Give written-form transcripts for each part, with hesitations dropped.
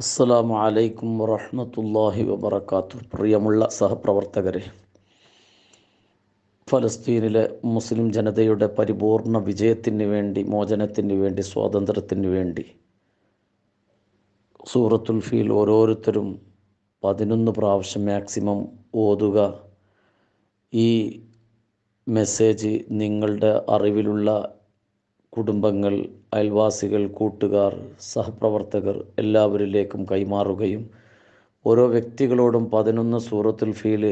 അസ്സലാമു അലൈക്കും വറഹ്മത്തുള്ളാഹി വബറകാതുഹു. പ്രിയമുള്ള സഹപ്രവർത്തകരെ, ഫലസ്തീനിലെ മുസ്ലിം ജനതയുടെ പരിപൂർണ വിജയത്തിന് വേണ്ടി, മോചനത്തിന് വേണ്ടി, സ്വാതന്ത്ര്യത്തിന് വേണ്ടി സൂറത്തുൽ ഫീൽ ഓരോരുത്തരും 11 പ്രാവശ്യം മാക്സിമം ഓതുക. ഈ മെസ്സേജ് നിങ്ങളുടെ അറിവിലുള്ള കുടുംബങ്ങൾ, അയൽവാസികൾ, കൂട്ടുകാർ, സഹപ്രവർത്തകർ എല്ലാവരിലേക്കും കൈമാറുകയും ഓരോ വ്യക്തികളോടും 11 സൂറത്തുൽ ഫീൽ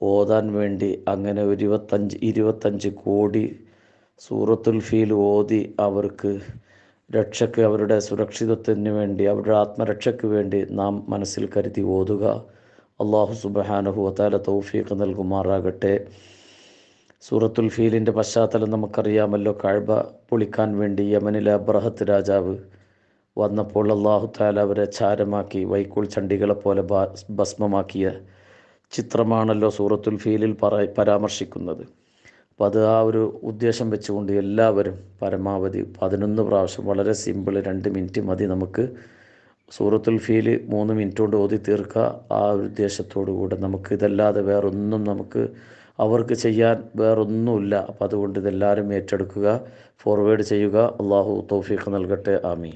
ഓതാൻ വേണ്ടി, അങ്ങനെ 25 കോടി സൂറത്തുൽ ഫീൽ ഓതി അവർക്ക് രക്ഷയ്ക്ക്, അവരുടെ സുരക്ഷിതത്വത്തിന് വേണ്ടി, അവരുടെ ആത്മരക്ഷയ്ക്ക് വേണ്ടി നാം മനസ്സിൽ കരുതി ഓതുക. അള്ളാഹു സുബ്ഹാനഹു വ തആല തൗഫീഖ് നൽകുമാറാകട്ടെ. സൂറത്തുൽ ഫീലിൻ്റെ പശ്ചാത്തലം നമുക്കറിയാമല്ലോ. കഅബ പൊളിക്കാൻ വേണ്ടി യമനിലെ അബ്രഹത്ത് രാജാവ് വന്നപ്പോൾ അല്ലാഹു തആല അവരെ ചാരമാക്കി, വൈക്കോൽ ചണ്ടികളെ പോലെ ഭസ്മമാക്കിയ ചിത്രമാണല്ലോ സൂറത്തുൽ ഫീലിൽ പരാമർശിക്കുന്നത്. അപ്പോൾ അത് ആ ഒരു ഉദ്ദേശം വെച്ചുകൊണ്ട് എല്ലാവരും പരമാവധി 11 പ്രാവശ്യം, വളരെ സിമ്പിൾ, 2 മിനിറ്റ് മതി നമുക്ക് സൂറത്തുൽ ഫീൽ 3 മിനിറ്റ് കൊണ്ട് ഓതി തീർക്കുക. ആ ഒരു ഉദ്ദേശത്തോടു കൂടെ നമുക്ക് ഇതല്ലാതെ വേറൊന്നും നമുക്ക് അവർക്ക് ചെയ്യാൻ വേറൊന്നുമില്ല. അപ്പോൾ അതുകൊണ്ട് ഇതെല്ലാവരും ഏറ്റെടുക്കുക, ഫോർവേഡ് ചെയ്യുക. അള്ളാഹു തൗഫീഖ് നൽകട്ടെ. ആമീൻ.